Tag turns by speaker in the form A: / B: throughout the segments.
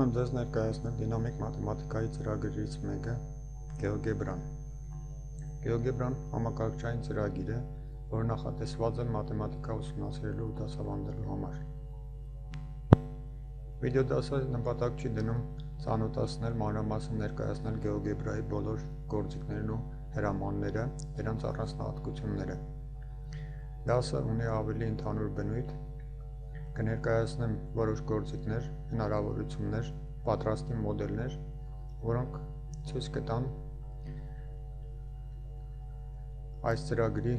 A: եմ ձեզ ներկայացնել դինամիկ մաթեմատիկայի ծրագրերից մեկը GeoGebra-ն։ GeoGebra-ն համակարգչային ծրագիր է, որը նախատեսված է մաթեմատիկա ուսումնասիրելու ու դասավանդելու համար։ Վիդեոդասը նպատակ չի դնում ծանոթացնել մանրամասն ներկայացնել GeoGebra-ի բոլոր գործիքներն ու հրամանները, դրանց առանձնահատկությունները։ Դասը ունի ավելի ընդհանուր բնույթ, կներկայացնեմ որոշ գործիքներ, հնարավորություններ, պատրաստի մոդելներ, որոնք ցույց կտան այս ծրագրի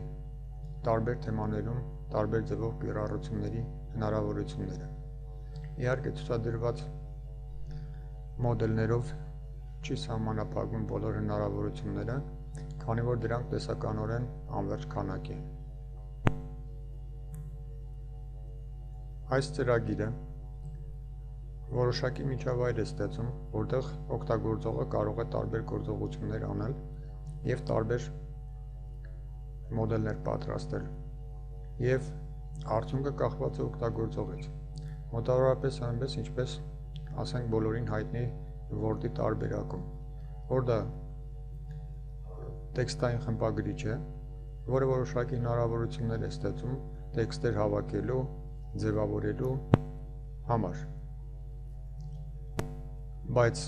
A: տարբեր թեմաներում տարբեր ձևով կիրառությունների հնարավորությունները։ Իհարկե ցուցադրված մոդելներով չի սահմանափակվում բոլոր հնարավորությունները, քանի որ դրանք տեսականորեն անվերջ քանակի են։ Այս ծրագիրը որոշակի միջավայր է ստեղծում, որտեղ օգտագործողը կարող է տարբեր գործողություններ անել և տարբեր մոդելներ պատրաստել, և արդյունքը կախված է օգտագործողից։ Մոտավորապես այնպես, ինչպես ասենք բոլորին հայտնի Word-ի տարբերակում, որը տեքստային խմբագրիչ է, որը որոշակի հնարավորություններ է ստեղծում տեքստեր հավաքելու, ձևավորելու համար, բայց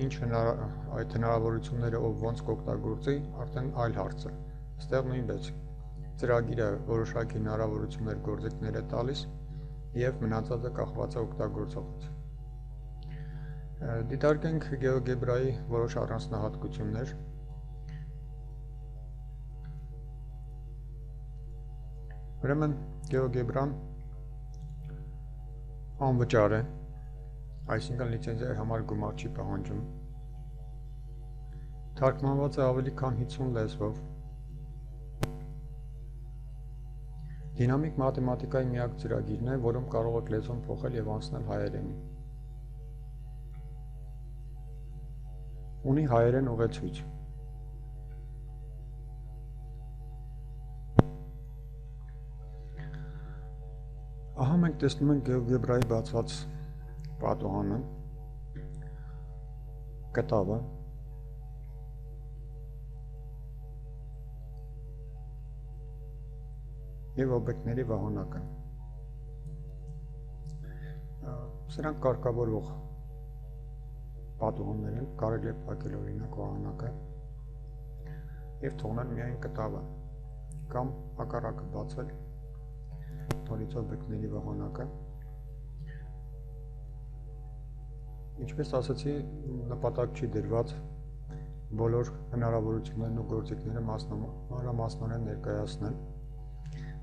A: ինչ այդ հնարավորությունները ով ոնց կօգտագործի, արդեն այլ հարց է։ Այստեղ նույնպես ծրագիրը որոշակի հնարավորություններ գործիքներ է տալիս և մնացածը կախված է օգտագործողից։ Դիտարկենք GeoGebra-ի որոշ առանձնահատկություններ։ Ուրեմն GeoGebra-ն անվճար է, այսինքն լիցենզիայի համար գումար չի պահանջում։ Թարգմանված է ավելի քան 50 լեզվով։ Դինամիկ մաթեմատիկայի միակ ծրագիրն է, որում կարող եք լեզուն փոխել և անցնել հայերենի։ Ունի հայերեն ուղեցույց։ Ահա մենք տեսնում ենք GeoGebra-ի բացված պատուհանը, կտավը, և օբյեկտների վահանակը։ Սրանք կարգավորվող պատուհաններ են, կարելի է փակել օրինակ վահանակը և թողնել միայն կտավը, կամ հակառակը բացել, նորից օբյեկտների վահանակը։ Ինչպես ասացի, նպատակ չի դրված բոլոր հնարավորություններն ու գործիքները մանրամասնորեն ներկայացնել,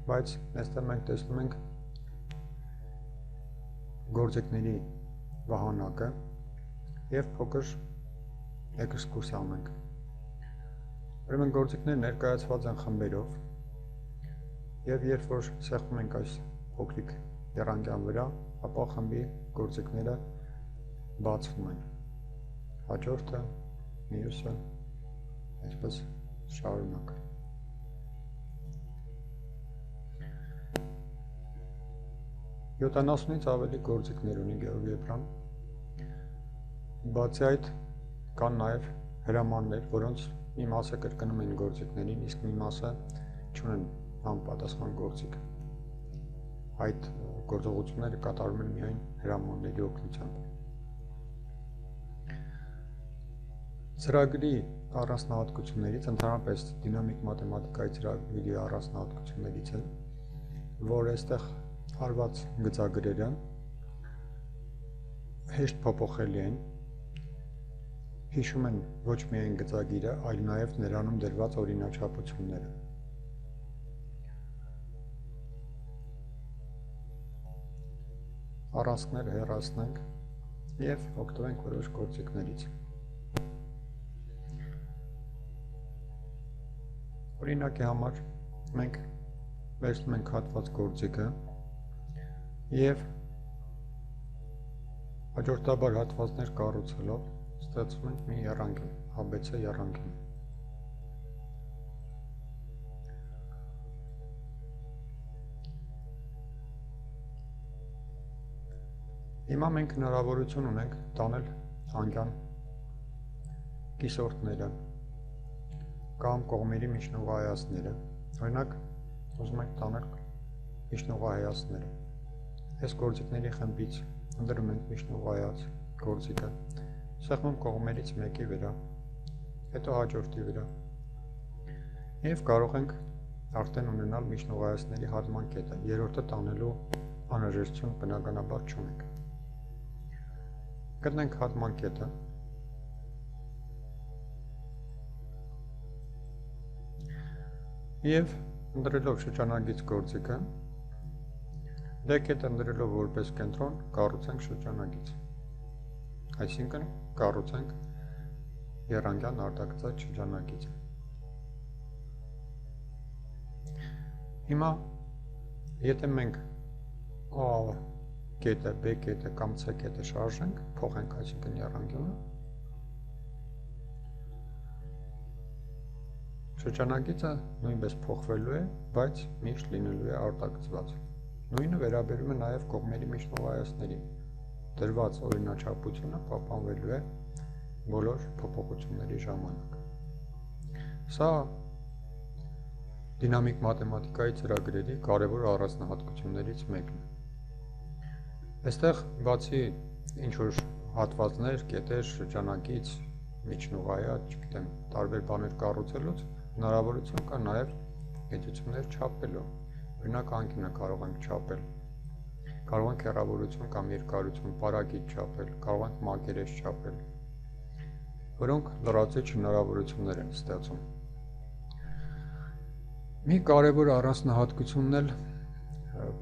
A: բայց այստեղ մենք տեսնում ենք գործիքների վահանակը և փոքր էքսկուրսիա ունենք։ Ուրեմն գործիքները ներկայացված են խմբերով, և երբ որ սեղմում ենք այս փոքրիկ եռանկյան վրա, ապա խմբի գործիքները բացվում են։ Հաջորդը, մյուսը, այսպես շարունակ։ Յոթանասունից ավելի գործիքներ ունի GeoGebra-ն։ Բացի այդ, կան նաև հրամաններ, որոնց մի մասը կրկնում են գործիքներին, իսկ մի մասը չունեն համապատասխան գործիք։ Այդ գործողությունները կատարվում են միայն հրամանների օգնությամբ։ Ծրագրի առանձնահատկություններից, ընդհանրապես դինամիկ մաթեմատիկայի ծրագրի առանձնահատկություններից է, որ այստեղ արված գծագրերը հեշտ փոփոխելի են, հիշում են ոչ միայն գծագիրը, այլ նաև նրանում դրված օրինաչափությունները։ Առանցքները հեռացնենք և օգտվենք որոշ գործիքներից։ Օրինակի համար մենք վերցնում ենք հատված գործիքը և հաջորդաբար հատվածներ կառուցելով ստեղծում ենք մի եռանկյուն, ABC եռանկյուն։ Հիմա մենք հնարավորություն ունենք տանել անկյան կիսորդները կամ կողմերի միջնուղահայացները, օրինակ ուզում ենք տանել միջնուղահայացները, այս գործիքների խմբից ընդրում ենք միջնուղահայաց գործիքը, սեղմում կողմերից մեկի վրա, հետո հաջորդի վրա և կարող ենք արդեն ունենալ միջնուղահայացների հատման կետը, երրորդը տանելու անհրաժեշտություն բնականաբար չունենք։ Գտնենք հատման կետը և ընտրելով շրջանագիծ գործիքը, D կետը ընտրելով որպես կենտրոն կառուցենք շրջանագիծ, այսինքն կառուցենք եռանկյան արտագծած շրջանագիծը։ Հիմա եթե մենք A կետը, B կետը կամ C կետը շարժենք, փոխենք այսինքն եռանկյունը, շրջանագիծը նույնպես փոխվելու է, բայց միշտ լինելու է արտագծված։ Նույնը վերաբերում է նաև կողմերի միջնուղահայացներին, դրված օրինաչափությունը պահպանվելու է բոլոր փոփոխությունների ժամանակ։ Սա դինամիկ մաթեմատիկայի ծրագրերի կարևոր առանձնահատկություններից մեկն է։ Այստեղ բացի ինչ-որ հատվածներ, կետեր, շրջանագիծ, միջնուղահայաց, չգիտեմ, տարբեր բաներ կառուցելուց հնարավորություն կա նաև գիտություններ չափելու, օրինակ անկյունը կարող ենք չափել, կարող ենք հեռավորություն կամ երկարություն, պարագիծ չափել, կարող ենք մակերես չափել, որոնք լրացուցիչ հնարավորություններ են ստեղծում։ Մի կարևոր առանձնահատկությունն էլ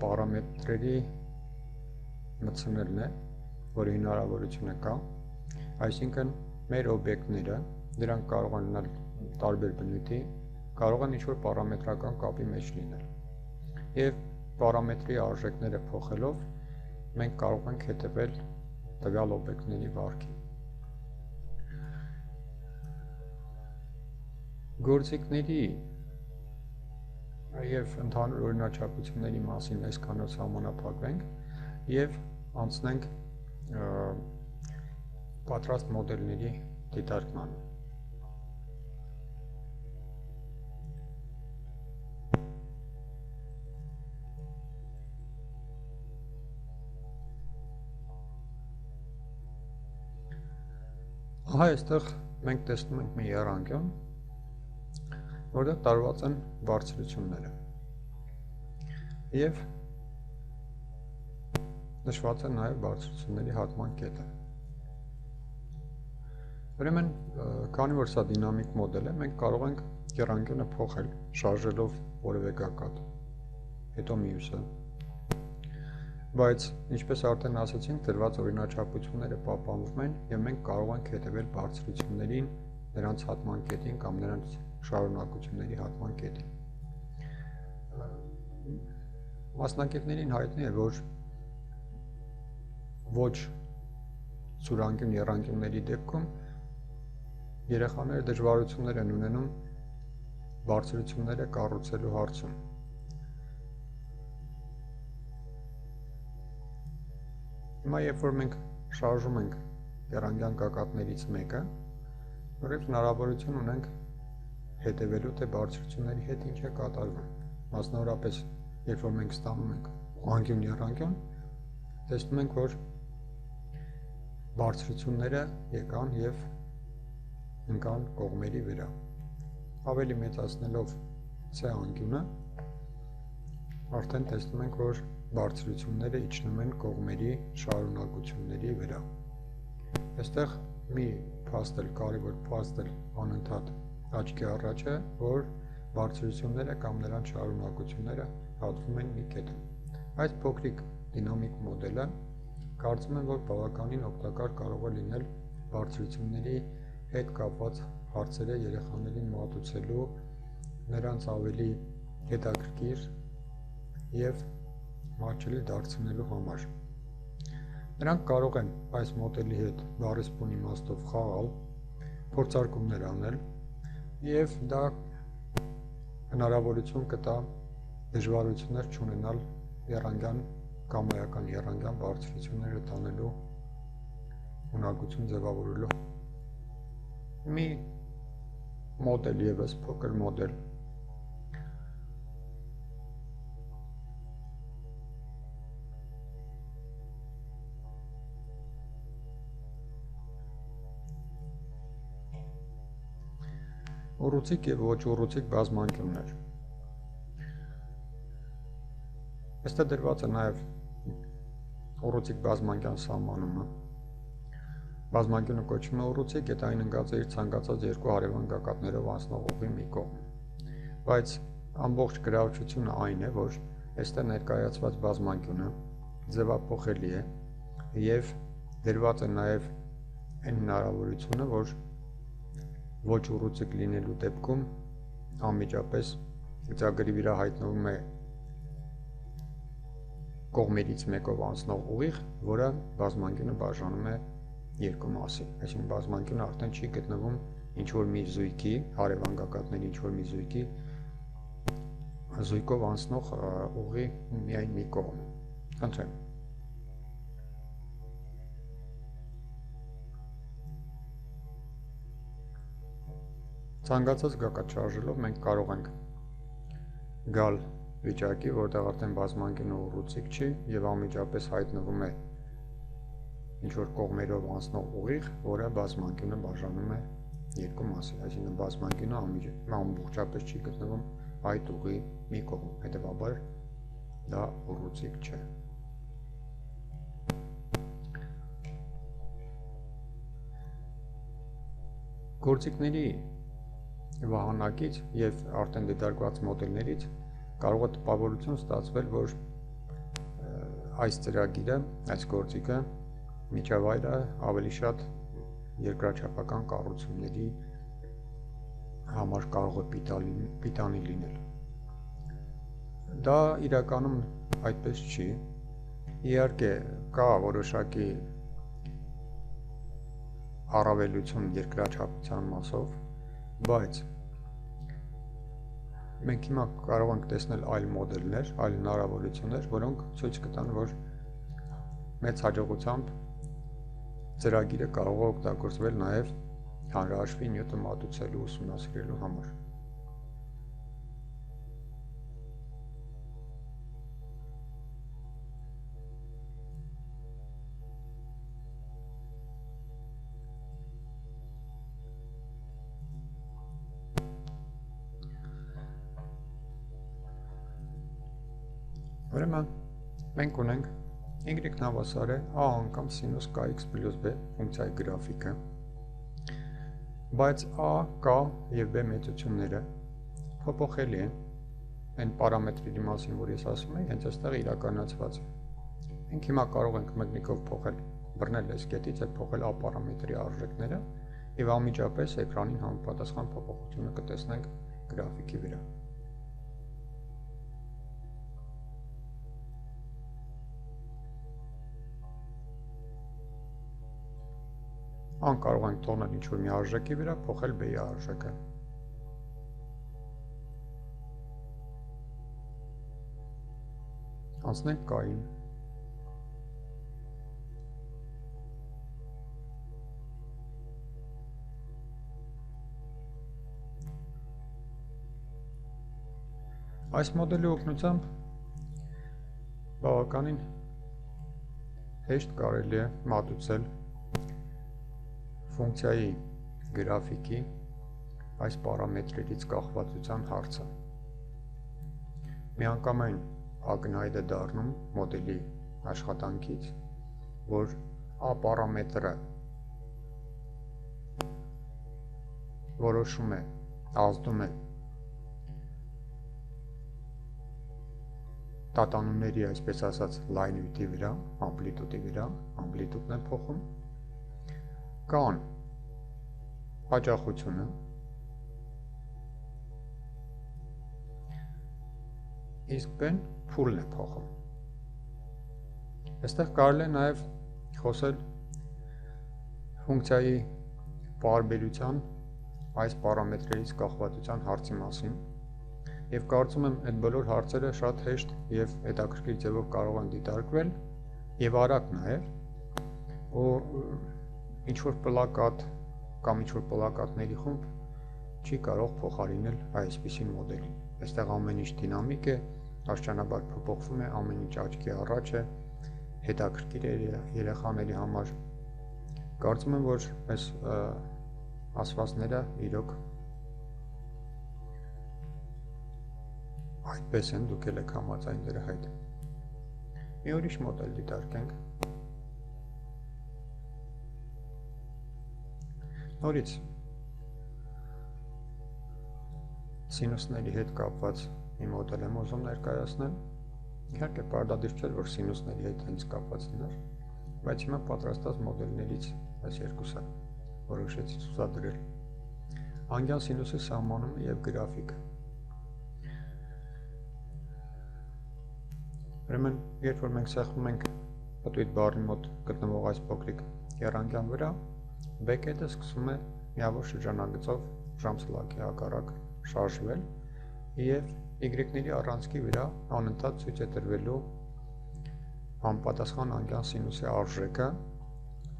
A: պարամետրերի մտցնելն է, որի հնարավորությունը կա, այսինքն մեր օբյեկտները, դրանք կարող են լինել տարբեր բնույթի, կարող են ինչ-որ պարամետրական կապի մեջ լինել։ Եվ պարամետրի արժեքները փոխելով մենք կարող ենք հետևել տվյալ օբյեկտների վարքին։ Գործիքների և ընդհանուր օրինաչափությունների մասին այսքանով սահմանափակվենք և անցնենք պատրաստ մոդելների դիտարկմանը։ Ահա այստեղ մենք տեսնում ենք մի եռանկյուն, որտեղ տարված են բարձրությունները և նշված է նաև բարձրությունների հատման կետը։ Ուրեմն, քանի որ սա դինամիկ մոդել է, մենք կարող ենք եռանկյունը փոխել, շարժելով որևէ գագաթ, հետո մյուսը։ Բայց, ինչպես արդեն ասացինք, դրված օրինաչափությունները պահպանվում են և մենք կարող ենք հետևել բարձրություններին, նրանց հատման կետին կամ նրանց շարունակությունների հատման կետին։ Մասնագետներին հայտնի է, որ ոչ սուրանկյուն եռանկյունների դեպքում երեխաները դժվարություններ են ունենում բարձրությունները կառուցելու հարցում։ Հիմա երբ որ մենք շարժում ենք եռանկյան գագաթներից մեկը, որով հնարավորություն ունենք հետևելու, թե բարձրությունների հետ ինչ է կատարվում։ Մասնավորապես, երբ որ մենք ստանում ենք անկյուն եռանկյուն, տեսնում ենք, որ բարձրությունները եկան և ընկան կողմերի վրա։ Ավելի մեծացնելով C անկյունը, արդեն տեսնում ենք, որ բարձրությունները իջնում են կողմերի շարունակությունների վրա։ Այստեղ մի փաստ էլ, կարևոր փաստ էլ անընդհատ աչքի առաջ է, որ բարձրությունները կամ նրանց շարունակությունները հատվում են մի կետում։ Այս փոքրիկ դինամիկ մոդելը կարծում եմ, որ բավականին օգտակար կարող է լինել բարձրությունների հետ կապված հարցերը երեխաներին մատուցելու, նրանց ավելի հետաքրքիր և մատչելի դարձնելու համար։ Նրանք կարող են այս մոդելի հետ բառիսպուն իմաստով խաղալ, փորձարկումներ անել և դա հնարավորություն կտա դժվարություններ չունենալ եռանկյան կամայական եռանկյան բարձրությունները տանելու ունակություն ձևավորելու մի մոդել ևս փոքր մոդել ուռուցիկ և ոչ ուռուցիկ բազմանկյուններ այստեղ դրված է նաև ուռուցիկ բազմանկյան սահմանումը բազմանկյունը կոչվում է ուռուցիկ, եթե այն ընկած է իր ցանկացած երկու հարևան գագաթներով անցնող ուղի մի կողմ։ Բայց ամբողջ գրավչությունը այն է, որ այստեղ ներկայացված բազմանկյունը ձևափոխելի է եւ դրված է նաև այն հնարավորությունը, որ ոչ ուռուցիկ լինելու դեպքում անմիջապես ծրագրի վրա հայտնվում է կողմերից մեկով անցնող ուղիղ, որը բազմանկյունը բաժանում է երկու մասի, այսինքն բազմանկյունը արդեն չի գտնվում ինչ-որ մի զույգի, հարևան գագաթների ինչ-որ մի զույգով անցնող ուղի միայն մի կողմ։ Խնդրեմ։ Ցանկացած գագաթ շարժելով մենք կարող ենք գալ վիճակի, որտեղ արդեն բազմանկյունը ուռուցիկ չի եւ անմիջապես հայտնվում է ինչ-որ կողմերով անցնող ուղիղ, որը բազմանկյունը բաժանում է երկու մասի, այսինքն բազմանկյունը ամբողջապես չի գտնվում այդ ուղի մի կողմ, հետևաբար դա ուռուցիկ չէ։ Գործիքների վահանակից եւ արդեն դիտարկված մոդելներից կարող է տպավորություն ստացվել, որ այս ծրագիրը, այս գործիքը միջավայրը ավելի շատ երկրաչափական կառուցումների համար կարող է պիտանի լինել։ Դա իրականում այդպես չի։ Իհարկե կա որոշակի առավելություն երկրաչափության մասով, բայց մենք հիմա կարող ենք տեսնել այլ մոդելներ, այլ հնարավորություններ, որոնք ցույց կտան, որ մեծ հաջողությամբ ծրագիրը կարող է օգտագործվել նաև հանրահաշվի նյութը մատուցելու ուսումնասիրելու համար։ Ուրեմն մենք ունենք Y նավասար է A անգամ սինուս kx պլյուս B ֆունկցիայի գրաֆիկը, բայց A, K և B մեծությունները փոփոխելի են, այն պարամետրերի մասին, որ ես ասում եմ, հենց այստեղ իրականացված է։ Մենք հիմա կարող ենք մագնիկով փոխել, բռնել այս կետից այդ փոխել A պարամետրի արժեքները և անմիջապես էկրանին համապատասխան փոփոխությունը կտեսնենք գրաֆիկի վրա։ Ան կարող ենք թողնել ինչ-որ մի արժեքի վրա, փոխել B-ի արժեքը։ Անցնենք K-ին։ Այս մոդելի օգնությամբ բավականին հեշտ կարելի է մատուցել ֆունկցիայի գրաֆիկի այս պարամետրերից կախվածության հարցը։ Միանգամայն ակնհայտ է դառնում մոդելի աշխատանքից, որ A պարամետրը որոշում է, ազդում է տատանումների, այսպես ասած, լայնույթի վրա, ամպլիտուդի վրա, ամպլիտուդն է փոխում, K-ն հաճախությունը, իսկ B-ն փուլն է փոխում։ Այստեղ կարելի է նաև խոսել ֆունկցիայի պարբերության այս պարամետրերից կախվածության հարցի մասին Եվ կարծում եմ այդ բոլոր հարցերը շատ հեշտ եւ հետաքրքիր ձևով կարող են դիտարկվել եւ արագ նաեւ, ու ինչ որ պլակատ կամ ինչ որ պլակատների խումբ չի կարող փոխարինել այսպիսի մոդելին։ Այստեղ ամեն ինչ դինամիկ է, աստիճանաբար փոփոխվում է, ամեն ինչ աչքի առաջ է, հետաքրքիր է երեխաների համար։ Կարծում եմ, որ այս ասվածները իրոք այդպես են, դուք եք համաձայն դրա հետ։ Մի ուրիշ մոդել դիտարկենք։ Նորից սինուսների հետ կապված մի մոդել եմ ուզում ներկայացնել։ Իհարկե պարտադիր չէ, որ սինուսների հետ հենց կապված լիներ, բայց հիմա պատրաստած մոդելներից այս երկուսը որոշեցի ցուցադրել։ Անգյան սինուսի սահմանումը եւ գրաֆիկը։ Ուրեմն, երբ որ մենք սեղմում ենք պտույտ բառի մոտ գտնվող այս փոքրիկ եռանկյան վրա, բեկետը սկսում է միավոր շրջանագծով ժամսլակի հակառակ շարժվել եւ y-ների առանցքի վրա անընդհատ ցույց է տրվելու համապատասխան անկյան սինուսի արժեքը,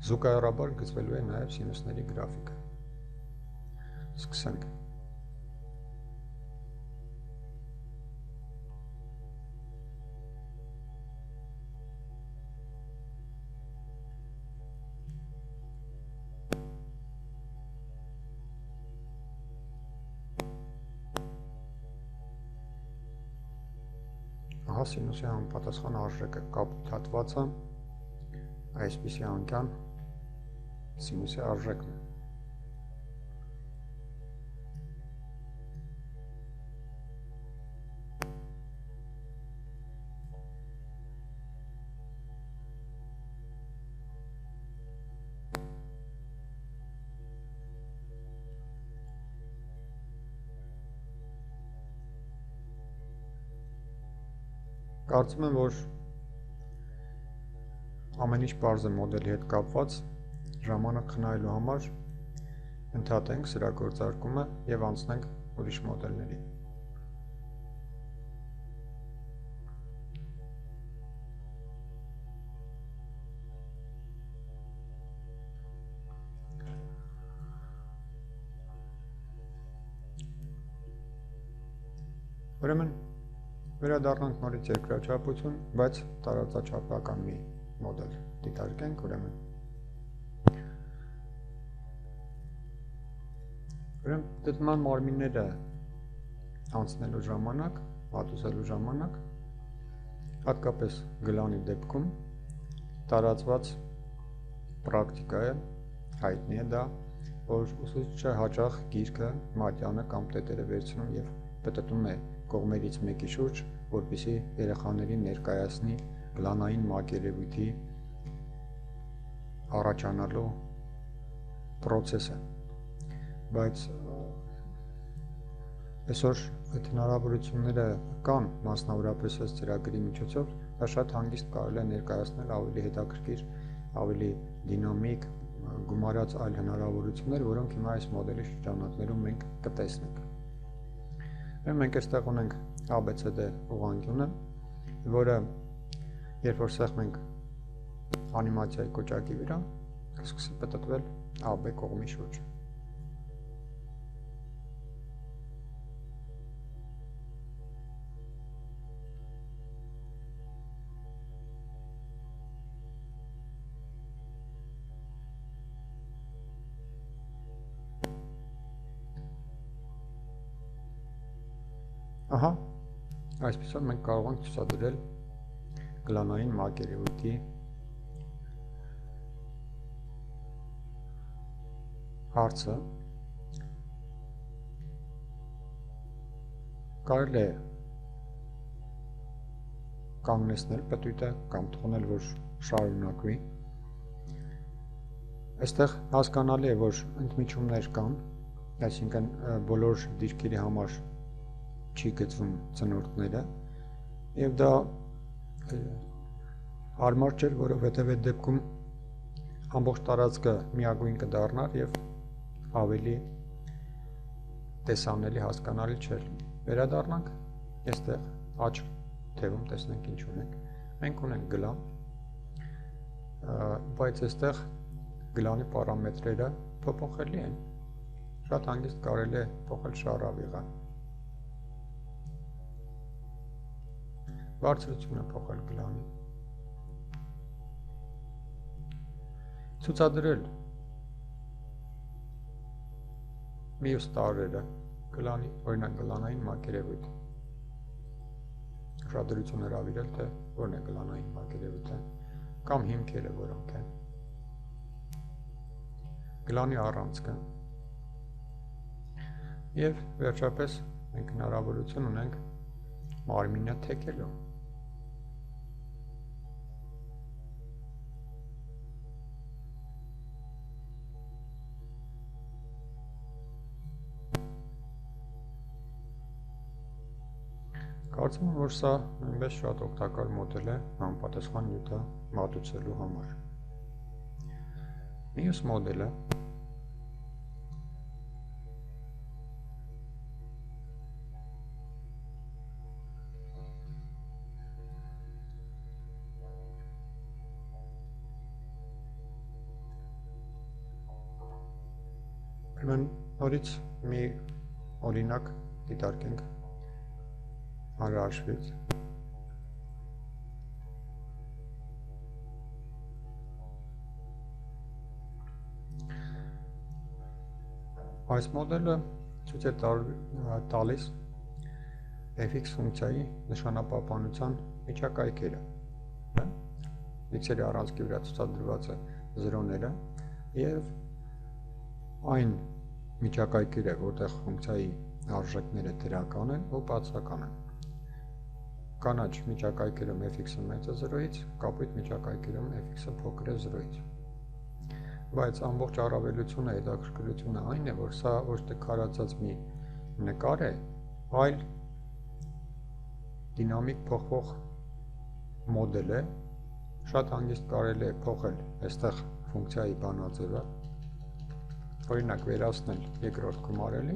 A: զուգահեռաբար գծվելու է նաեւ սինուսների գրաֆիկը։ Սկսենք։ Ահա սինուսի համապատասխան արժեքը կապույտ հատվածը այսպիսի անկյան սինուսի արժեքն է։ Կարծում եմ, որ ամեն ինչ պարզ է մոդելի հետ կապված, ժամանակ խնայելու համար ընդհատենք սրա գործարկումը եւ անցնենք ուրիշ մոդելների։ Ուրեմն վերադառնանք նորից երկրաչափություն, բայց տարածաչափական մի մոդել դիտարկենք, ուրեմն գտնման մարմինները անցնելու ժամանակ, մատուցելու ժամանակ, հատկապես գլանի դեպքում տարածված պրակտիկա է, հայտնի է դա, որ ուսուցիչը հաճախ գիրքը, մատյանը կամ տետերը վերցնում եւ պտտում է կողմերից մեկի շուրջ, որպեսզի երեխաներին ներկայացնի գլանային մակերևույթի առաջանալու process-ը։ Բայց այսօր այդ հնարավորությունները կան, մասնավորապես այս ծրագրի միջոցով, դա շատ հանգիստ կարելի է ներկայացնել ավելի հետաքրքիր, ավելի դինամիկ, գումարած այլ հնարավորություններ, որոնք հիմա այս մոդելի շրջանակներում մենք կտեսնենք։ Մենք այստեղ ունենք ABCD ուղղանկյունը, որը երբ որ սեղմենք անիմացիայի կոճակի վրա, կսկսի պտտվել AB կողմի շուրջ։ Ահա, այսպիսով մենք կարող ենք ցուցադրել գլանային մակերևույթի հարցը։ Կարելի է կանգնեցնել պտույտը կամ թողնել, որ շարունակվի։ Այստեղ հասկանալի է, որ ընդմիջումներ կան, այսինքն բոլոր դիրքերի համար չի գծվում ծնորդները, եւ դա հարմար չէր, որովհետեւ այդ դեպքում ամբողջ տարածքը միագույն կդառնար եւ ավելի տեսանելի հասկանալի չէր։ Վերադառնանք այստեղ աջ թևում տեսնենք ինչ ունենք։ Մենք ունենք գլան, բայց այստեղ գլանի պարամետրերը փոփոխելի են։ Շատ հանգիստ կարելի է փոխել շարավիղը։ Բարձրությունը փոխել գլանի։ Ցուցադրել մյուս տարրերը գլանի, օրինակ գլանային մակերևույթ։ Ուշադրություն հրավիրել, թե որն է գլանային մակերևույթը, կամ հիմքերը որոնք են։ Գլանի առանցքը։ Եվ վերջապես մենք հնարավորություն ունենք մարմինը թեքելու։ Կարծում եմ, որ սա նույնպես շատ օգտակար մոդել է համապատասխան նյութը մատուցելու համար։ Մյուս մոդելը նորից մի օրինակ դիտարկենք հանրահաշվից։ Այս մոդելը ցույց է տալիս fx ֆունկցիայի նշանապահպանության միջակայքերը։ X-երի առանցքի վրա ցուցադրված է զրոները եւ այն միջակայքերը, որտեղ ֆունկցիայի արժեքները դրական են ու բացական են։ Կանաչ միջակայքերում fx-ը մեծ է 0-ից, կապույտ միջակայքերում fx-ը փոքր է 0-ից։ Բայց ամբողջ առավելությունը, հետաքրքրությունը այն է, որ սա ոչ թե քարացած մի նկար է, այլ դինամիկ փոխվող մոդել է, շատ հանգիստ կարելի է փոխել այստեղ ֆունկցիայի բանաձևը, օրինակ վերացնել երկրորդ գումարելի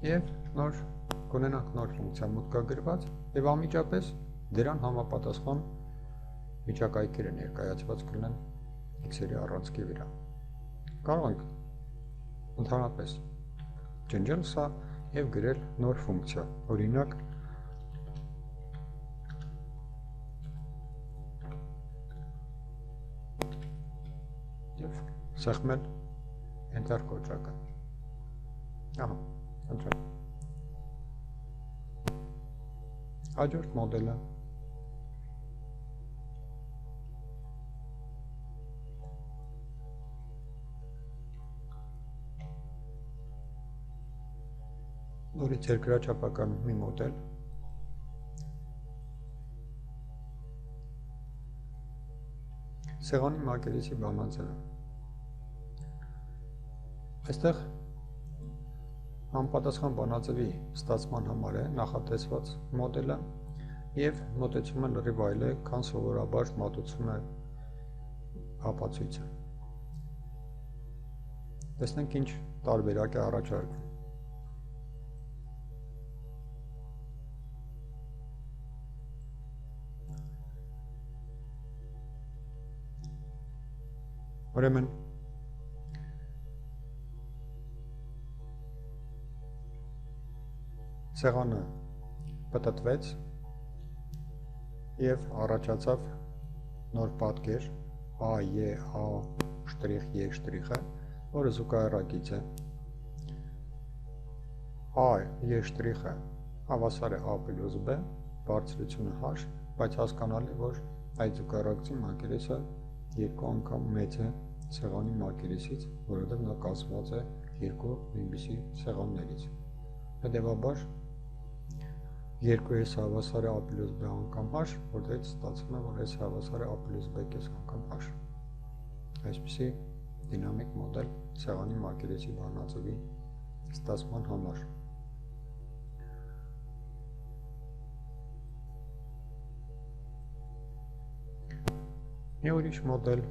A: եւ կունենանք նոր ֆունկցիա մուտքագրված եւ անմիջապես դրան համապատասխան միջակայքերը ներկայացված կլինեն x-երի առանցքի վրա։ Կարող ենք ընդհանրապես ջնջել սա եւ գրել նոր ֆունկցիա, օրինակ եւ սեղմել enter կոճակը։ Ահա, ընտրել։ Հաջորդ մոդելը նորից երկրաչափական մի մոդել, սեղանի մակերեսի բանաձևը։ Այստեղ համապատասխան բանաձևի ստացման համար է նախատեսված մոդելը եւ մոտեցումը լրիվ այլ է, քան սովորաբար մատուցում է ապացույցը։ Տեսնենք ինչ տարբերակ է առաջարկվում։ Ուրեմն սեղանը պտտվեց եւ առաջացավ նոր պատկեր A, A, E շտրիխը, որը զուգահեռակից է։ A, E շտրիխը հավասար է A + B, բարձրությունը h, բայց հասկանալի, որ այդ զուգահեռակցի մակերեսը երկու անգամ մեծ է սեղանի մակերեսից, որովհետև նա կազմված է երկու նույնպիսի սեղաններից։ Հետևաբար 2s հավասար է A + B անգամ h, որտեղից ստացվում է, որ s հավասար է A + B կես անգամ h։ Այսպիսի դինամիկ մոդել սեղանի մակերեսի բանաձևի ստացման համար։ Մի ուրիշ մոդել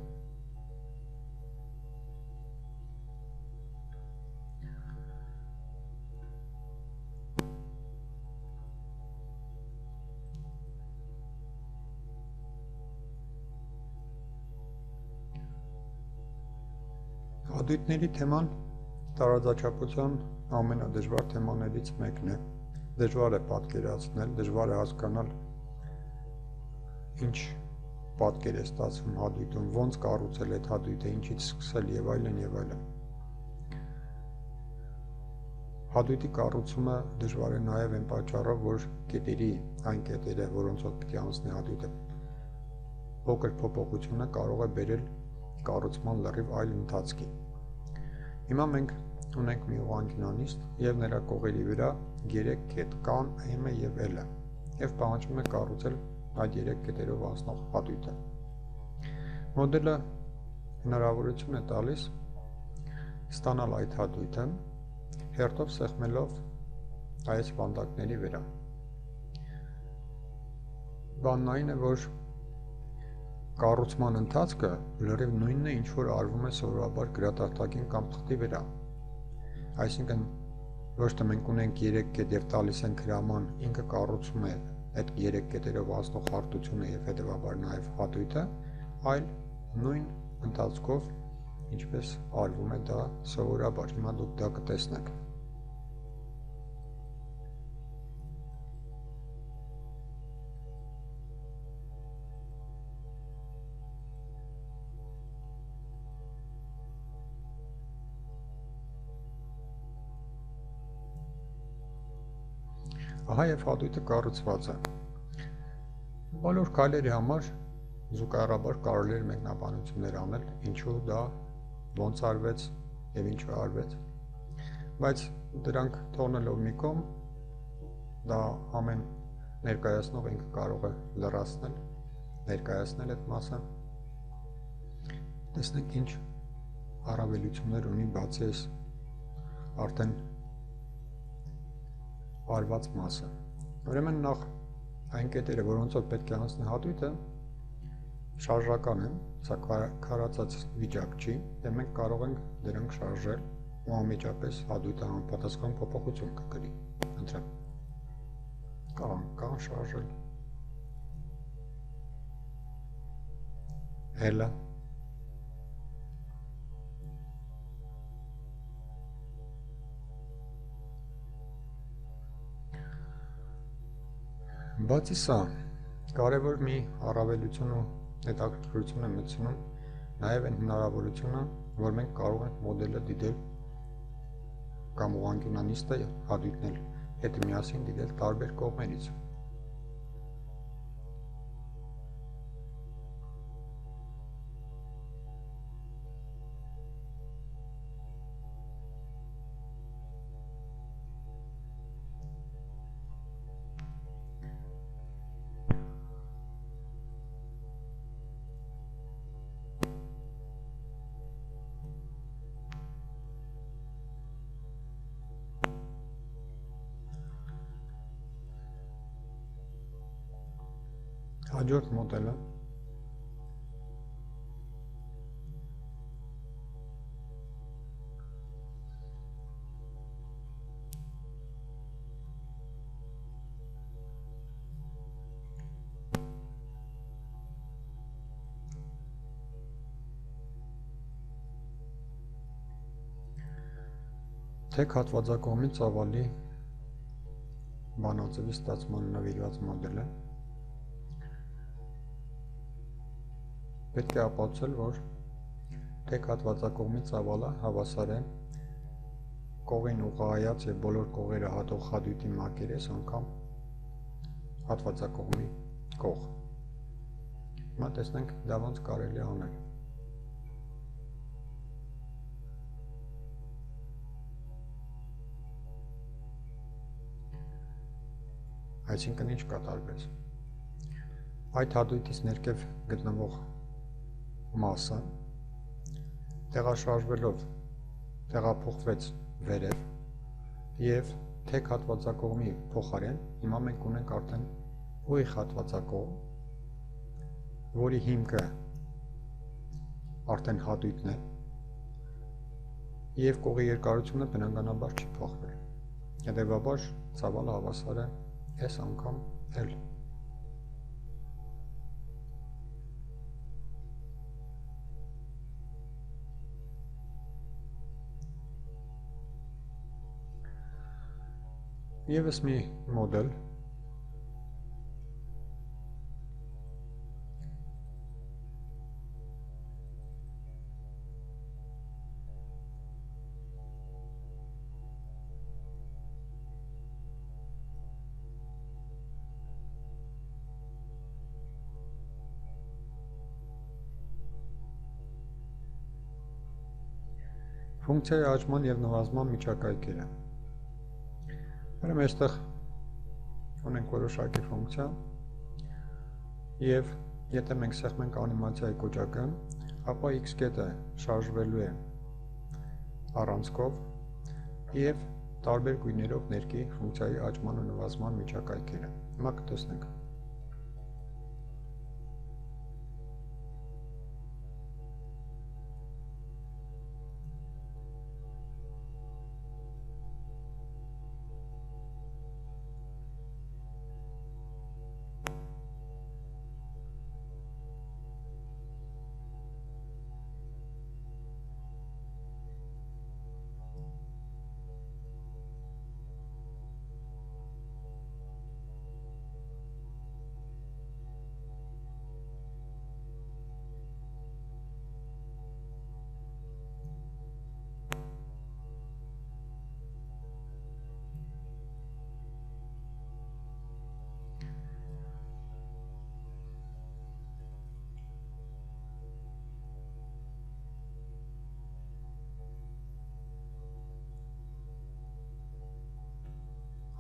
A: Հատույթների թեման տարածաչափության ամենադժվար թեմաներից մեկն է։ Դժվար է պատկերացնել, դժվար է հասկանալ ինչ պատկեր է ստացվում հատույթում, ոնց կառուցել այդ հատույթը, ինչից սկսել եւ այլն եւ այլն։ Հատույթի կառուցումը դժվար է նաեւ այն պատճառով, որ կետերի այն կետերը, որոնցով պիտի անցնի հատույթը, փոքր փոփոխությունը կարող է բերել կառուցման լրիվ այլ ընթացքի։ Հիմա մենք ունենք մի ուղղանկյունանիստ եւ նրա կողերի վրա 3 կետ կան M-ը եւ L-ը եւ պահանջվում է կառուցել այդ 3 կետերով անցնող հատույթը։ Մոդելը հնարավորություն է տալիս ստանալ այդ հատույթը հերթով սեղմելով այս վանդակների վրա։ Բանն այն է, որ կառուցման ընթացքը լրիվ նույնն է, ինչ որ արվում է սովորաբար գրատախտակին կամ թղթի վրա։ Այսինքն ոչ թե մենք ունենք 3 կետ եւ տալիս ենք հրաման, ինքը կառուցում է այդ 3 կետերով անցնող հարթությունը եւ հետեւաբար նաեւ հատույթը, այլ նույն ընթացքով ինչպես արվում է դա սովորաբար։ Հիմա դուք դա կտեսնեք։ Ահա եւ հատույթը կառուցված է։ Բոլոր քայլերի համար զուգահեռաբար կարելի է մեկնաբանություններ անել, ինչու դա ոնց արվեց եւ ինչու արվեց։ Բայց դրանք թողնելով մի կողմ, դա ամեն ներկայացնող ինքը կարող է լրացնել, ներկայացնել այդ մասը։ Տեսնենք ինչ առավելություններ ունի բացի այս արդեն արված մասը։ Ուրեմն նախ այն կետերը, որոնցով պետք է անցնի հատույթը, շարժական են, սա քարացած վիճակ չի, եւ մենք կարող ենք դրանք շարժել ու անմիջապես հատույթը համապատասխան փոփոխություն կկրի։ Ընտրեմ։ Կան շարժել։ Հելը։ Բացի սա, կարևոր մի առավելություն ու հետաքրքրություն է մտցնում նաև այն հնարավորությունը, որ մենք կարող ենք մոդելը դիտել կամ ուղղանկյունանիստը հատույթնել հետ միասին դիտել տարբեր կողմերից։ Հաջորդ մոդելը թեք հատվածակողմի ծավալի բանաձևի ստացման նվիրված մոդել է։ Պետք է ապացուցել, որ թեք հատվածակողմի ծավալը հավասար է կողին ուղղահայաց եւ բոլոր կողերը հատող հատույթի մակերես անգամ հատվածակողմի կող։ Հիմա տեսնենք դա ոնց կարելի է անել։ Այսինքն ինչ կատարվեց։ Այդ հատույթից ներքև գտնվող մասը տեղաշարժվելով տեղափոխվեց վերև եւ թեք հատվածակողմի փոխարեն հիմա մենք ունենք արդեն ուղիղ հատվածակողմ, որի հիմքը արդեն հատույթն է եւ կողի երկարությունը բնականաբար չի փոխվել։ Հետեւաբար ծավալը հավասար է S անգամ L։ Եվս մի մոդել, ֆունկցիայի աճման և նվազման միջակայքերը։ Ուրեմն այստեղ ունենք որոշակի ֆունկցիա և եթե մենք սեղմենք անիմացիայի կոճակը, ապա x կետը շարժվելու է առանցքով և տարբեր գույներով ներկի ֆունկցիայի աճման ու նվազման միջակայքերը։ Հիմա կտեսնենք։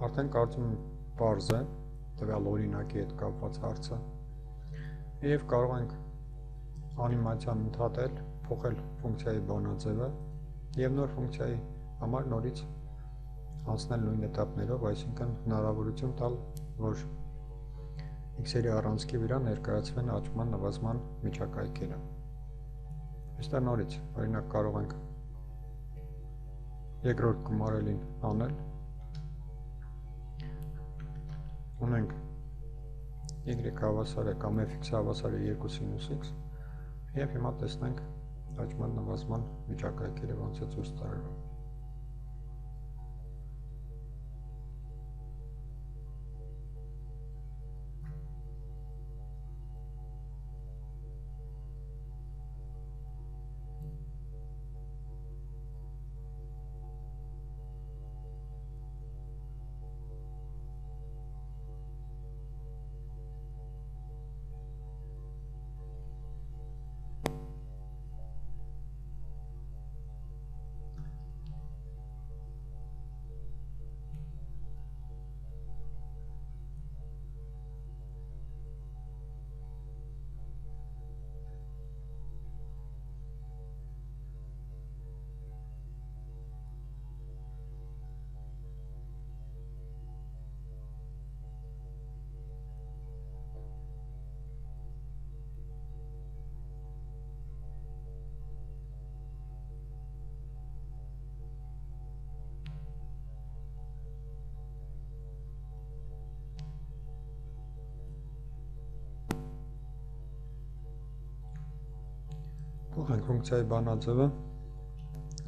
A: Արդեն կարծում եմ պարզ է տվյալ օրինակի հետ կապված հարցը և կարող ենք անիմացիան ընդհատել, փոխել ֆունկցիայի բանաձևը և նոր ֆունկցիայի համար նորից անցնել նույն էտապներով, այսինքն հնարավորություն տալ, որ x-երի առանցքի վրա ներկայացվեն աճման նվազման միջակայքերը։ Այստեղ նորից օրինակ կարող ենք երկրորդ գումարելին անել, ունենք y հավասարը կամ fx հավասարը 2 սինուս x և հիմա տեսնենք աճման նվազման միջակայքերը ոնց է ցույց տարելու։ Փոխենք ֆունկցիայի բանաձևը,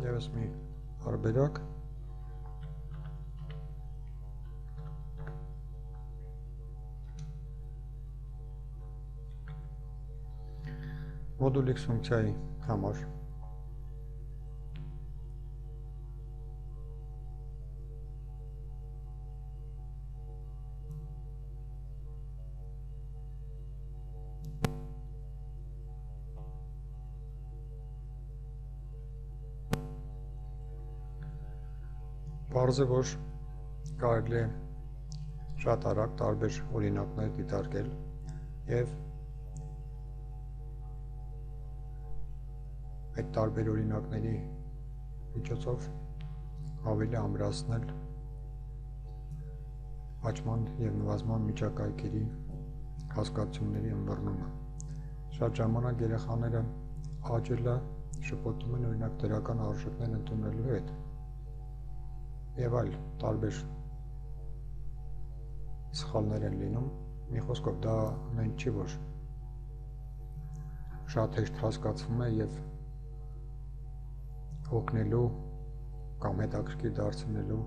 A: ևս մի հարբերակ, մոդուլ x ֆունկցիայի համար պարզ է, որ կարելի է շատ արագ տարբեր օրինակներ դիտարկել և այդ տարբեր օրինակների միջոցով ավելի ամրացնել աճման և նվազման միջակայքերի հասկացությունների ըմբռնումը։ Շատ ժամանակ երեխաները աճելը շփոթում են օրինակ դրական արժեքներ ընդունելու հետ և այլ տարբեր սխալներ են լինում, մի խոսքով դա նույն չի, որ շատ հեշտ հասկացվում է և օգնելու կամ հետաքրքիր դարձնելու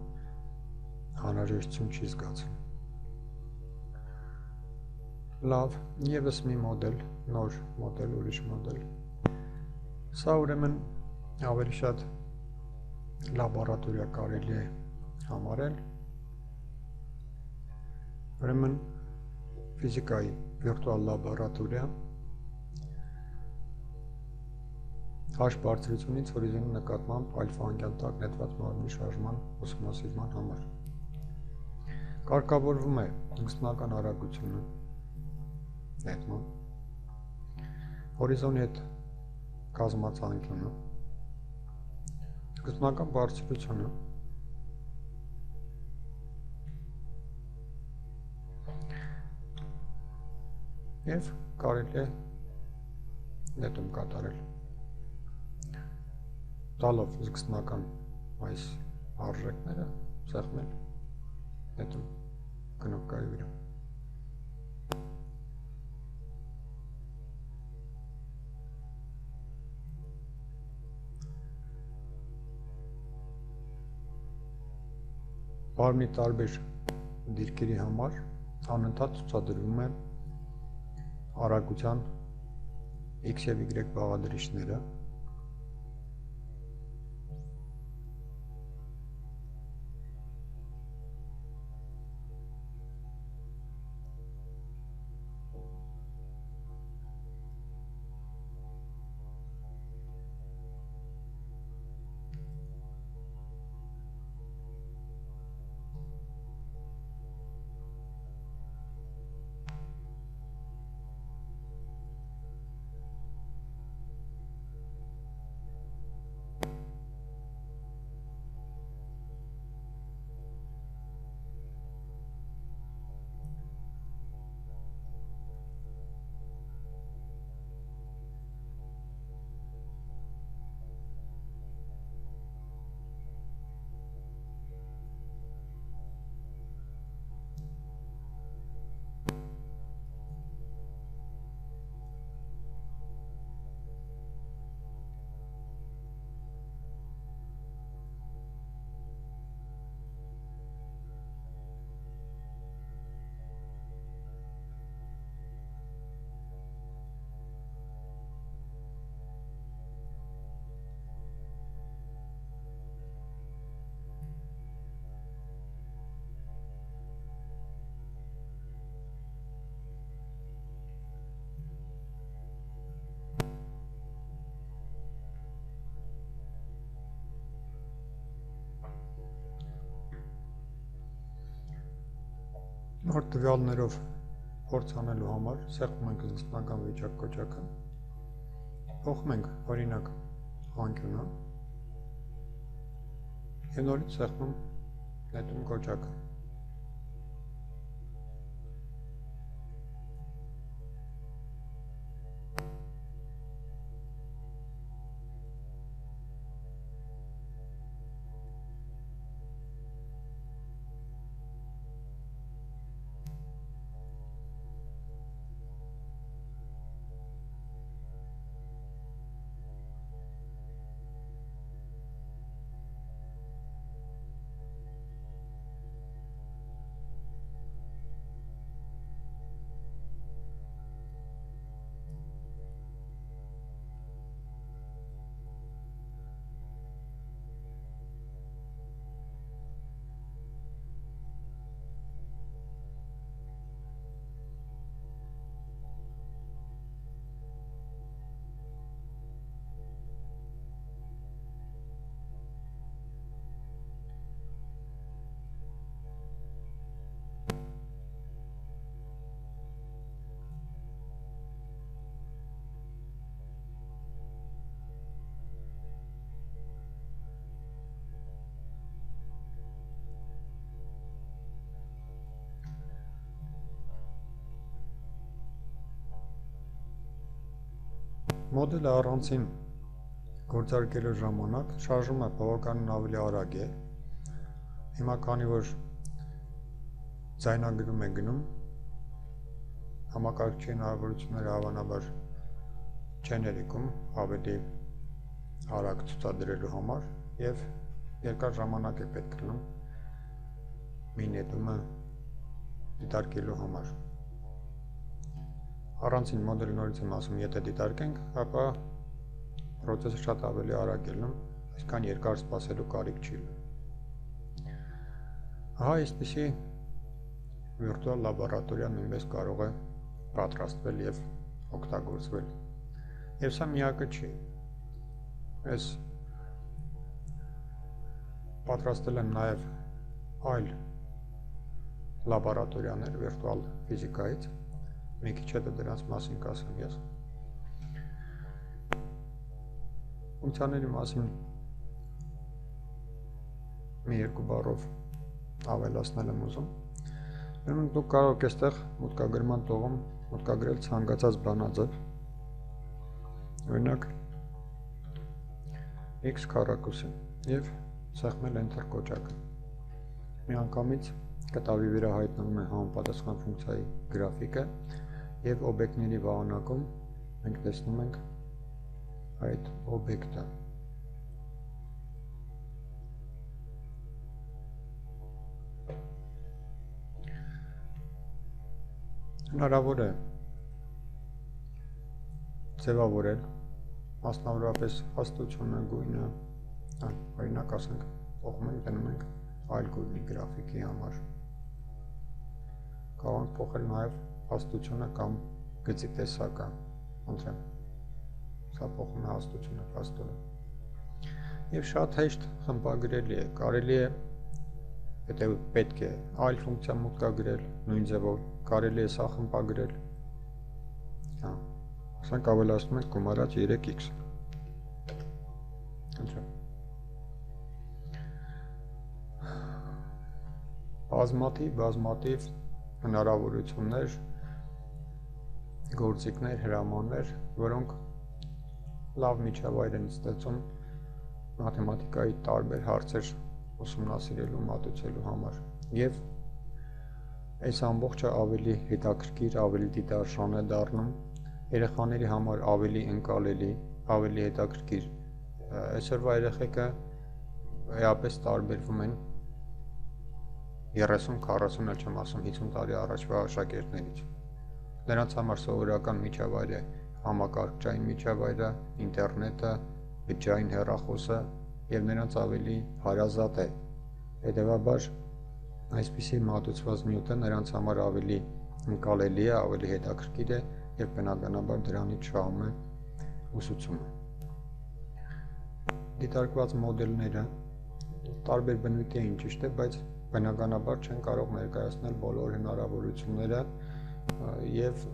A: անհրաժեշտություն չի զգացում։ Լավ, եւս մի մոդել, նոր մոդել, ուրիշ մոդել։ Սա ուրեմն ավելի շատ լաբորատորիա կարելի է համարել։ Ուրեմն ֆիզիկայի վիրտուալ լաբորատորիա H բարձրությունից հորիզոնի նկատմամբ ալֆա անկյան տակ նետված մարմնի շարժման ուսումնասիրման համար։ Կարգավորվում է ինքնական արագությունը նետման, հորիզոնի հետ կազմած անկյունը, ինքնական բարձրությունը, և կարելի է նետում կատարել։ Տալով զգստնական այս արժեքները սեղմել նետում կնոպկայի վրա։ Մարմնի տարբեր դիրքերի համար անընդհատ ցուցադրվում է արագության X և Y բաղադրիչները, նոր տվյալներով փորձ անելու համար սեղմում ենք զգստնական վիճակ կոճակը, փոխում ենք օրինակ անկյունը և նորից սեղմում նետում կոճակը։ Մոդելը առանցին գործարկելու ժամանակ շարժումը բավականին ավելի արագ է։ Հիմա քանի որ ձայնագրում է գնում, համակարգչի հնարավորությունները հավանաբար չեն երիկում ավելի արագ ցուցադրելու համար և երկար ժամանակ է պետք լինում մի նետումը դիտարկելու համար։ Առանցին մոդելի նորից եմ ասում, եթե դիտարկենք, ապա պրոցեսը շատ ավելի արագ է լինում, այսքան երկար սպասելու կարիք չի լինում։ Ահա այսպիսի վիրտուալ լաբորատորիա նույնպես կարող է պատրաստվել և օգտագործվել։ Եվ սա միակը չի։ Ես պատրաստել եմ նաև այլ լաբորատորիաներ վիրտուալ ֆիզիկայից, մի քիչ հետո դրանց մասին կասեմ ես։ Ֆունկցիաների մասին մի երկու բառով ավելացնել եմ ուզում։ Ուրեմն դուք կարող եք այստեղ մուտքագրման տողում մուտքագրել ցանկացած բանաձև, օրինակ x քառակուսի և սեղմել enter կոճակը։ Միանգամից կտավի վրա հայտնվում է համապատասխան ֆունկցիայի գրաֆիկը և օբյեկտների վահանակում մենք տեսնում ենք այդ օբյեկտը։ Հնարավոր է ձևավորել մասնավորապես հաստությունը, գույնը, օրինակ ասենք փոխում ենք, դնում ենք այլ գույնի գրաֆիկի համար։ Կարող ենք փոխել նաև հաստությունը կամ գծի տեսակը, ընտրեմ, սա փոխում է հաստությունը փաստորեն։ Եվ շատ հեշտ խմբագրելի է, կարելի է, եթե պետք է այլ ֆունկցիա մուտքագրել նույն ձևով, կարելի է սա խմբագրել, ասենք ավելացնում ենք գումարած 3x, ընտրեմ։ Բազմաթիվ հնարավորություններ, գործիքներ, հրամաններ, որոնք լավ միջավայր են ստեղծում մաթեմատիկայի տարբեր հարցեր ուսումնասիրելու, մատուցելու համար։ Եվ այս ամբողջը ավելի հետաքրքիր, ավելի դիտարժան է դառնում, երեխաների համար ավելի ընկալելի, ավելի հետաքրքիր։ Այսօրվա երեխեքը էապես տարբերվում են 30-40, էլ չեմ ասում 50 տարի առաջվա աշակերտներից։ Նրանց համար սովորական միջավայր է համակարգչային միջավայրը, ինտերնետը, բջջային հեռախոսը և նրանց ավելի հարազատ է։ Հետևաբար այսպիսի մատուցված նյութը նրանց համար ավելի ընկալելի է, ավելի հետաքրքիր է և բնականաբար դրանից շահում է ուսուցումը։ Դիտարկված մոդելները տարբեր բնույթի են, ճիշտ է, բայց բնականաբար չեն կարող ներկայացնել բոլոր հնարավորությունները և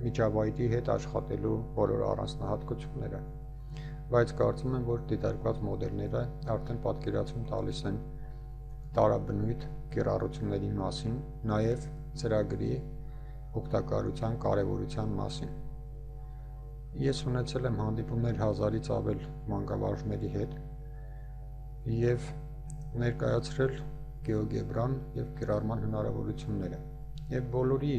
A: միջավայրի հետ աշխատելու բոլոր առանձնահատկությունները, բայց կարծում եմ, որ դիտարկված մոդելները արդեն պատկերացում տալիս են տարաբնույթ կիրառությունների մասին, նաև ծրագրի օգտակարության կարևորության մասին։ Ես ունեցել եմ հանդիպումներ 1000-ից ավել մանկավարժների հետ և ներկայացրել գեոգեբրան և կիրառման հնարավորությունները, և բոլորի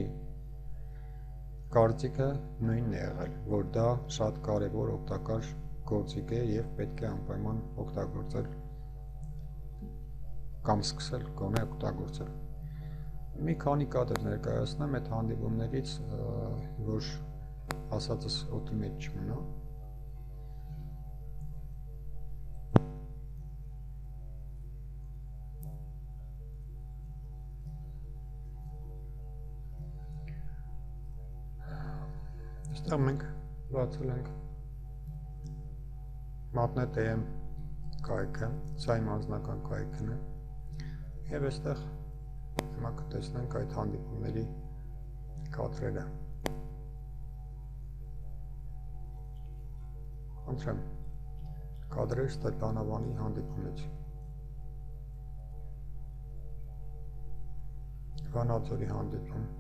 A: կարծիքը նույնն է եղել, որ դա շատ կարևոր օգտակար գործիք է և պետք է անպայման օգտագործել կամ սկսել գոնե օգտագործել։ Մի քանի կադր ներկայացնեմ այդ հանդիպումներից, որ ասածս օդի մեջ չմնա։ Այստեղ մենք բացել ենք MATNET.am կայքը, սա իմ անձնական կայքն է, և այստեղ հիմա կտեսնենք այդ հանդիպումների կադրերը։ Խնդրեմ, կադրեր Ստեփանավանի հանդիպումից, Վանաձորի հանդիպում,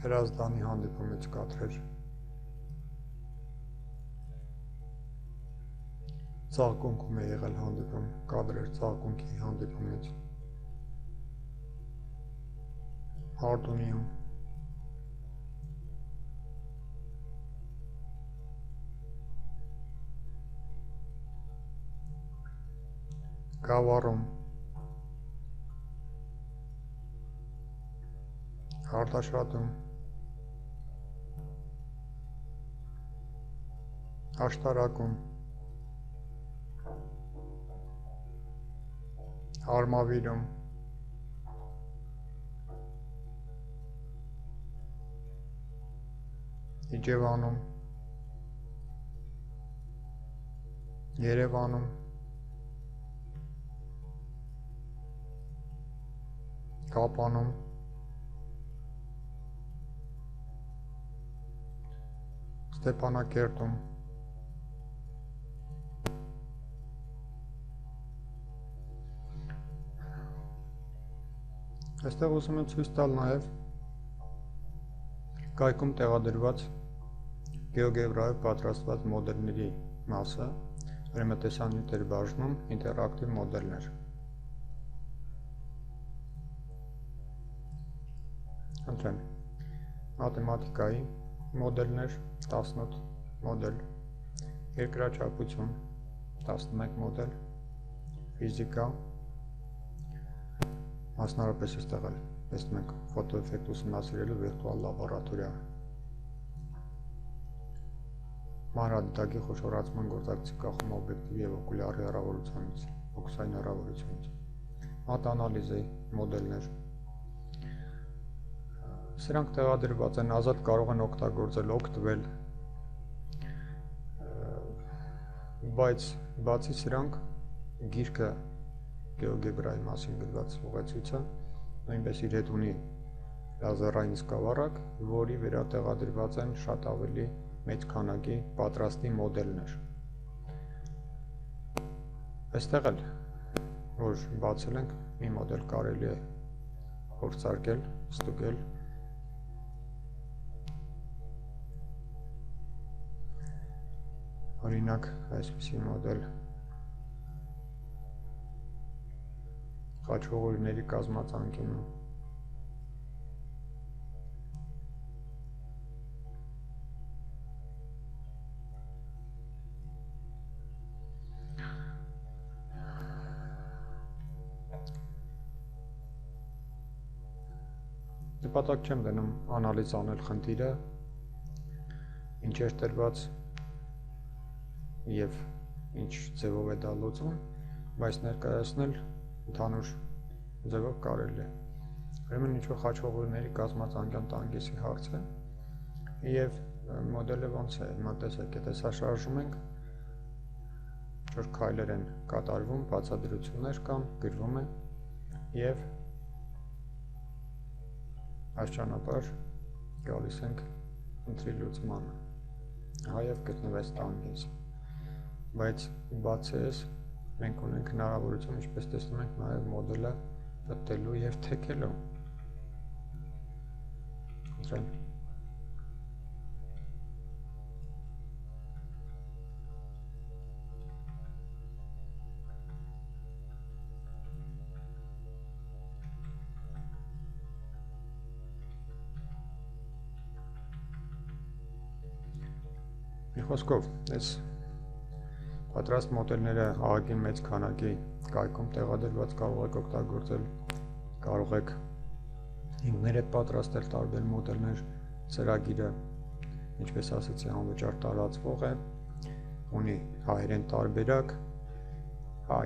A: Հրազդանի հանդիպումից կադրեր, Ծաղկունքում է եղել հանդիպում, կադրեր Ծաղկունքի հանդիպումից, Արդունիում, գավառում, Արտաշատում, աշտարակում, Արմավիրում, Իջևանում, Երևանում, Կապանում, Ստեփանակերտում, այստեղ ուզում եմ ցույց տալ նաև կայքում տեղադրված GeoGebra-ով պատրաստված մոդելների մասը, ուրեմն տեսանյութեր բաժնում ինտերակտիվ մոդելներ։ Ընտրեմ մաթեմատիկայի մոդելներ 18 մոդել, երկրաչափություն 11 մոդել, ֆիզիկա, մասնավորապես այստեղ էլ տեսնում ենք ֆոտոէֆեկտ ուսումնասիրելու վիրտուալ լաբորատորիա, մանրադիտակի խոշորացման գործակցի կախում օբյեկտիվի և օկուլյարի հեռավորությունից, ֆոկուսային հեռավորությունից, մատանալիզի մոդելներ։ Սրանք տեղադրված են, ազատ կարող են օգտագործել, օգտվել, բայց բացի սրանք գիրքը GeoGebra-ի մասին գրված ուղեցույցը նույնպես իր հետ ունի լազերային սկավառակ, որի վրա տեղադրված են շատ ավելի մեծ քանակի պատրաստի մոդելներ։ Այստեղ էլ, որ բացել ենք, մի մոդել կարելի է փորձարկել, ստուգել։ Օրինակ, այսպիսի մոդել խաչողորների կազմածանկյունը։ Նպատակ չեմ դնում անալիզ անել խնդիրը, ինչ էր տրված և ինչ ձևով է դա լուծվում, բայց ներկայացնել ընդհանուր ձևով կարելի է։ Ուրեմն ինչ-որ խաչողորների կազմածանկյան տանգեսի հարց է և մոդելը ոնց է, հիմա տեսեք, եթե սա շարժում ենք, ինչ-որ քայլեր են կատարվում, բացատրություններ կան, գրվում է և այս ճանապարհ գալիս ենք խնդրի լուծմանը։ Ահա և գտնվեց տանգես։ Բայց բացի այս, մենք ունենք հնարավորություն, ինչպես տեսնում ենք, նաև մոդելը պտտելու և թեքելու։ Ընտրեմ։ Մի խոսքով, այս պատրաստ մոդելները ահագին մեծ քանակի կայքում տեղադրված կարող եք օգտագործել, կարող եք ինքներդ պատրաստել տարբեր մոդելներ, ծրագիրը, ինչպես ասացի, անվճար տարածվող է, ունի հայերեն տարբերակ,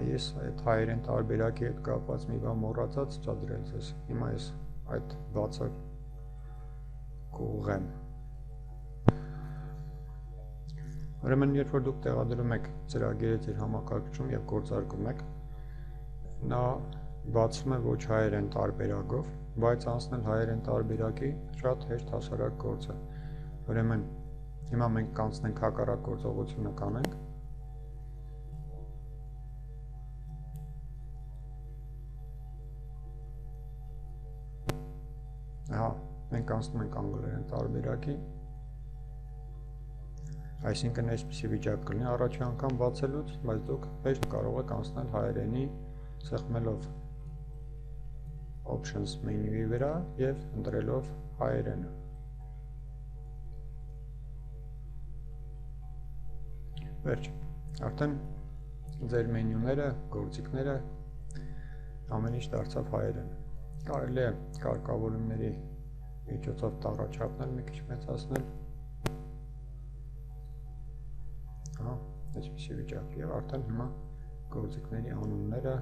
A: ես այդ հայերեն տարբերակի հետ կապված մի բան մոռացած ցուցադրել ձեզ, հիմա ես այդ բացը կուղղեմ։ Ուրեմն, երբ որ դուք տեղադրում եք ծրագիրը ձեր համակարգչում և գործարկում եք, նա բացվում է ոչ հայերեն տարբերակով, բայց անցնել հայերեն տարբերակի շատ հեշտ հասարակ գործ է։ Ուրեմն, հիմա մենք կանցնենք հակառակ գործողությունը կանենք։ Ահա, մենք անցնում ենք անգլերեն տարբերակի։ Այսինքն այսպիսի վիճակ կլինի առաջի անգամ բացելուց, բայց դուք հեշտ կարող եք անցնել հայերենի սեղմելով Options մենյուի վրա և ընտրելով հայերենը։ Վերջ, արդեն ձեր մենյուները, գործիքները ամեն ինչ դարձավ հայերեն։ Կարելի է կարգավորումների միջոցով տառաչափնել, մի քիչ մեծացնել։ Հա, այսպիսի վիճակ եւ արդեն հիմա գործիքների անունները,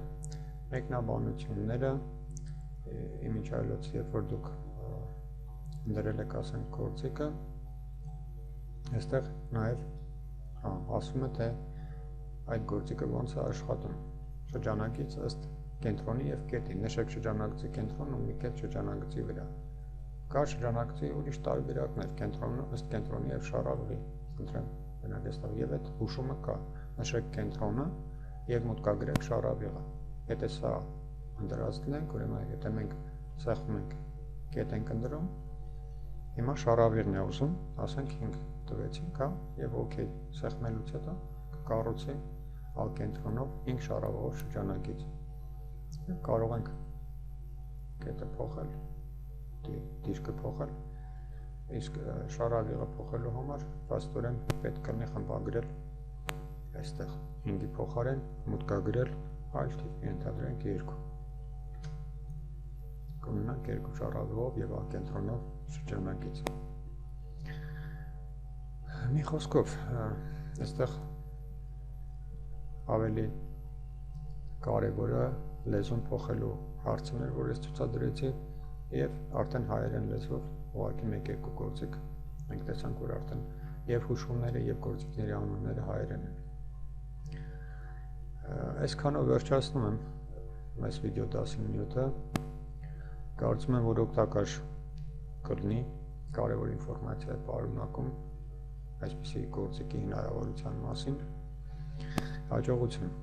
A: մեկնաբանությունները, իմիջ այլոց, երբ որ դուք դրել եք ասենք գործիքը, այստեղ նաեւ ասում է թե այդ գործիքը ոնց է աշխատում։ Շրջանակից ըստ կենտրոնի եւ կետի, նշեք շրջանակցի կենտրոնն ու մի կետ շրջանակցի վրա։ Կա շրջանակցի ուրիշ տարբերակներ, կենտրոնը ըստ կենտրոնի եւ շարավի, ընտրեմ մենակ այստեղ եւ այդ հուշումը կա։ Նշեք կենտրոնը եւ մուտքագրեք շարավիղը։ Եթե սա ընդրածքն ենք, ուրեմն եթե մենք սեղմում ենք կետ ենք ընտրում, հիմա շարավիղն է ուզում, ասենք 5 տվեցինք, հա, եւ օքեյ, սեղմելուց հետո կառուցի ակենտրոնով 5 շարավով շրջանակից։ Կարող ենք կետը փոխել, դիրքը փոխել, իսկ շարավիղը փոխելու համար վաստորեն պետք կլինի խմբագրել այստեղ 5-ի փոխարեն մուտքագրել այլ տիպ, ենթադրենք 2։ Կունենանք 2 շարավիղով եւ ակենտրոնով շրջանակից։ Մի խոսքով, այստեղ ավելի կարևորը լեզուն փոխելու հարցն էր, որ ես ցուցադրեցի, եւ արդեն հայերեն լեզվով ուղղակի 1-2 գործիք մենք տեսանք, որ արդեն եւ հուշումները եւ գործիքների անունները հայերեն են։ Այսքանով վերջացնում եմ այս վիդեո 19-ը։ Կարծում եմ, որ օգտակար կլինի, կարևոր ինֆորմացիա է պարունակում այսպիսի գործիքի հնարավորության մասին։ Հաջողություն։